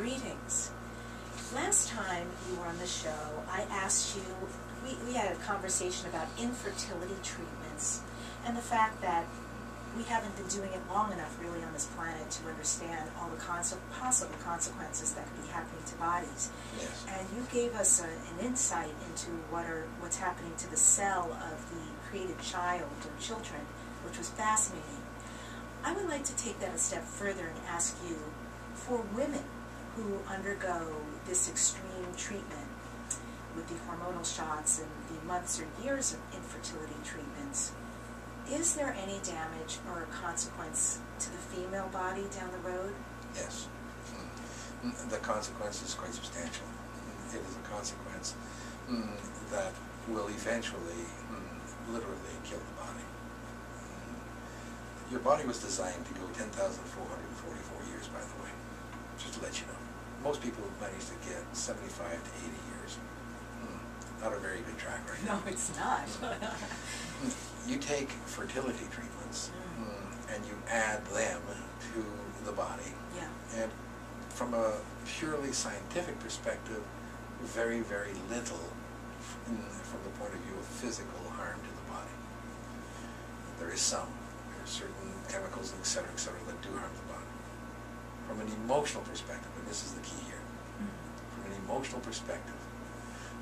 Greetings. Last time you were on the show, I asked you, we had a conversation about infertility treatments and the fact that we haven't been doing it long enough really on this planet to understand all the possible consequences that could be happening to bodies. Yes. And you gave us an insight into what's happening to the cell of the created child or children, which was fascinating. I would like to take that a step further and ask you, for women who undergo this extreme treatment with the hormonal shots and the months or years of infertility treatments, is there any damage or consequence to the female body down the road? Yes. The consequence is quite substantial. It is a consequence that will eventually literally kill the body. Your body was designed to go 10,444 years, by the way, just to let you know. Most people manage to get 75 to 80 years. Not a very good track record. No, it's not. You take fertility treatments and you add them to the body. Yeah. And from a purely scientific perspective, very, very little from the point of view of physical harm to the body. There is some. There are certain chemicals, et cetera, that do harm the body. From an emotional perspective, and this is the key here, from an emotional perspective,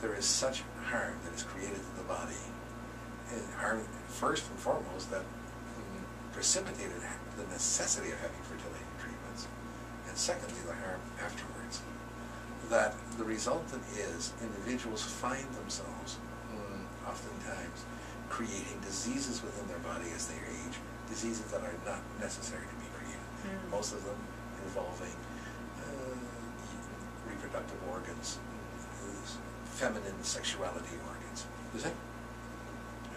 there is such harm that is created to the body, and harm first and foremost that precipitated the necessity of having fertility treatments, and secondly the harm afterwards. That the resultant is individuals find themselves oftentimes creating diseases within their body as they age, diseases that are not necessary to be created. Most of them involving reproductive organs, feminine sexuality organs. You see?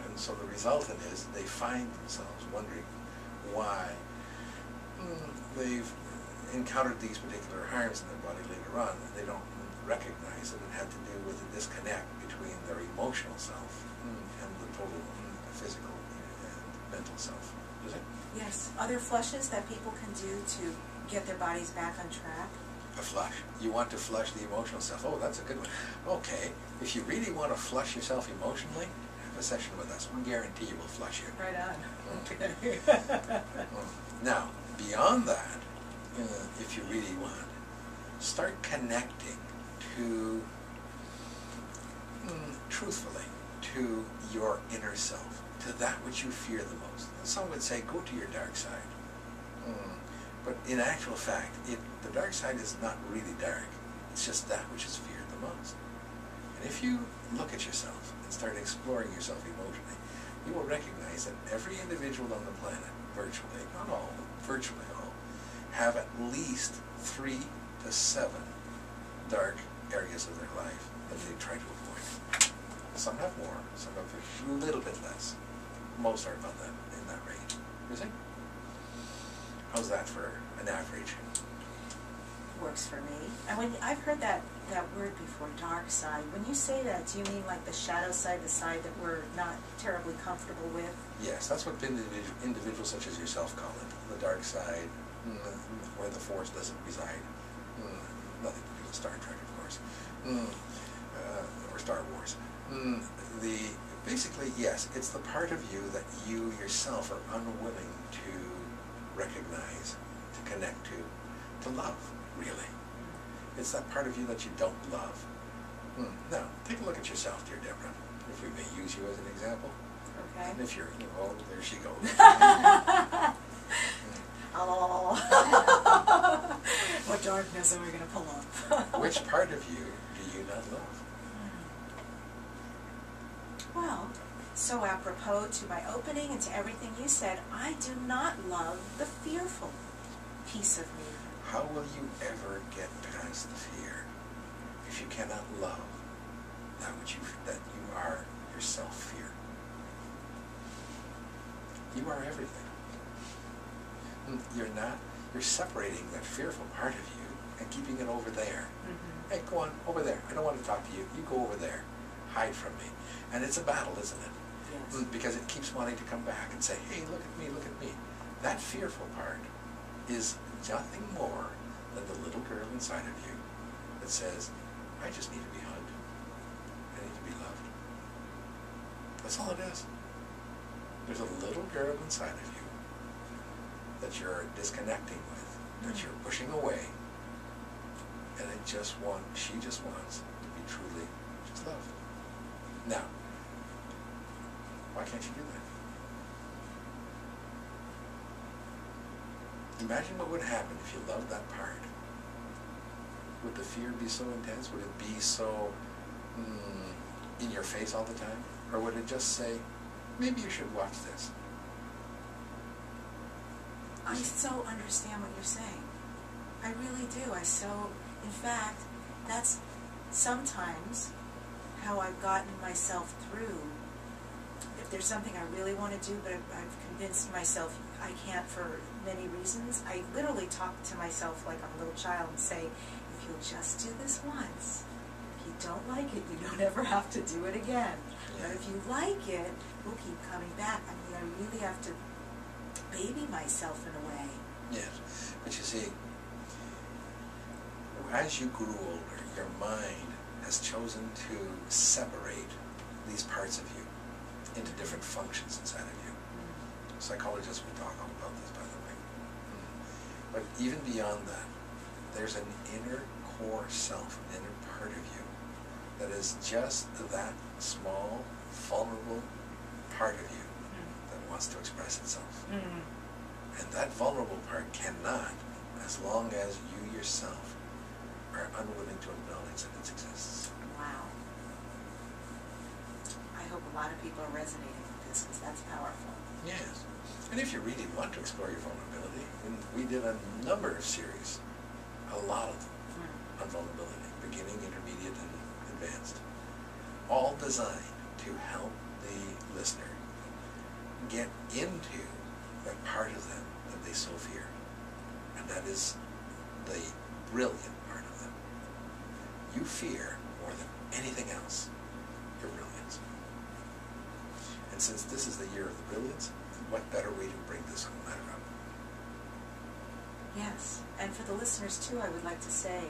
And so the resultant is they find themselves wondering why they've encountered these particular harms in their body later on. They don't recognize that it had to do with a disconnect between their emotional self and the total physical and mental self. Is it? Yes. Other flushes that people can do to get their bodies back on track? A flush. You want to flush the emotional self. Oh, that's a good one. Okay, if you really want to flush yourself emotionally, have a session with us. We guarantee you will flush you. Right on. Okay. Now, beyond that, if you really want, start connecting to, truthfully, to your inner self, to that which you fear the most. And some would say, go to your dark side. But in actual fact, the dark side is not really dark. It's just that which is feared the most. And if you look at yourself and start exploring yourself emotionally, you will recognize that every individual on the planet, virtually, not all, virtually all, have at least 3 to 7 dark areas of their life that they try to avoid. Some have more, some have a little bit less. Most are about that, in that range. You see? How's that for an average? Works for me. And when I've heard that word before, dark side. When you say that, do you mean like the shadow side, the side that we're not terribly comfortable with? Yes, that's what individuals such as yourself call it. The dark side, where the force doesn't reside. Nothing to do with Star Trek, of course, or Star Wars. Basically, yes, it's the part of you that you yourself are unwilling to recognize, to connect to love, really. It's that part of you that you don't love. Now, take a look at yourself, dear Deborah, if we may use you as an example. Okay. And if you're, oh, there she goes. Oh. What darkness are we going to pull up? Which part of you do you not love? Well, so apropos to my opening and to everything you said, I do not love the fearful piece of me. How will you ever get past the fear if you cannot love that you are yourself fear? You are everything. You're separating that fearful part of you and keeping it over there. Hey, go on, over there. I don't want to talk to you. You go over there. Hide from me. And it's a battle, isn't it? Yes. Because it keeps wanting to come back and say, hey, look at me, look at me. That fearful part is nothing more than the little girl inside of you that says, I just need to be hugged. I need to be loved. That's all it is. There's a little girl inside of you that you're disconnecting with, that you're pushing away, and she just wants to be truly just loved. Now, why can't you do that? Imagine what would happen if you loved that part. Would the fear be so intense? Would it be so in your face all the time? Or would it just say, maybe you should watch this? I so understand what you're saying. I really do. In fact, that's sometimes how I've gotten myself through. If there's something I really want to do, but I've convinced myself I can't for many reasons, I literally talk to myself like I'm a little child and say, if you'll just do this once, if you don't like it, you don't ever have to do it again. Yeah. But if you like it, we'll keep coming back. I mean, I really have to baby myself in a way. Yes, but you see, as you grew older, your mind has chosen to separate these parts of you into different functions inside of you. Psychologists will talk all about this, by the way. But even beyond that, there's an inner core self, an inner part of you that is just that small, vulnerable part of you that wants to express itself. And that vulnerable part cannot, as long as you yourself are unwilling to acknowledge that it exists. Wow. I hope a lot of people are resonating with this, because that's powerful. Yes. And if you really want to explore your vulnerability, and we did a number of series, a lot of them, on vulnerability, beginning, intermediate, and advanced, all designed to help the listener get into that part of them that they so fear. And that is the brilliant part of them. You fear more than anything else your brilliance. And since this is the year of the brilliance, what better way to bring this matter up? Yes, and for the listeners too, I would like to say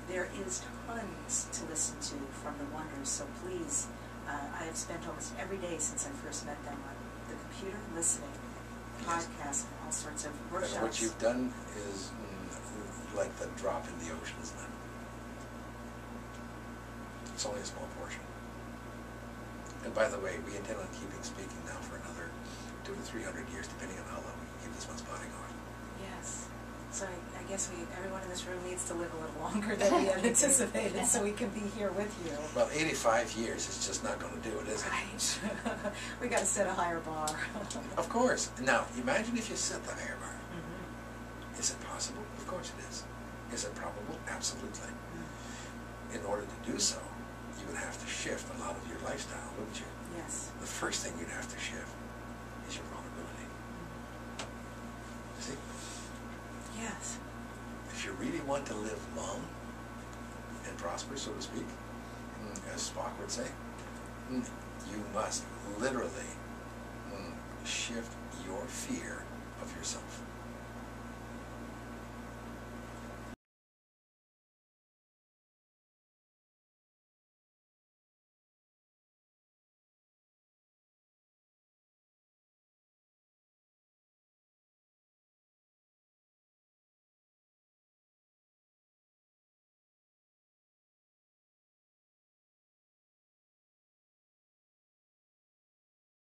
there is tons to listen to from the Wonders, so please, I have spent almost every day since I first met them on the computer listening, podcasts, and all sorts of workshops. And what you've done is like the drop in the ocean, isn't it? It's only a small portion. And by the way, we intend on keeping speaking now for another 200 to 300 years, depending on how long we can keep this one's body going. Yes. So I guess everyone in this room needs to live a little longer than we had anticipated, so we can be here with you. Well, 85 years is just not going to do it, is it? Right. We got to set a higher bar. Of course. Now, imagine if you set the higher bar. Is it possible? Of course it is. Is it probable? Absolutely. In order to do so, you would have to shift a lot of your lifestyle, wouldn't you? Yes. The first thing you'd have to shift is your vulnerability. You see? Yes. If you really want to live long and prosper, so to speak, as Spock would say, you must literally shift your fear of yourself.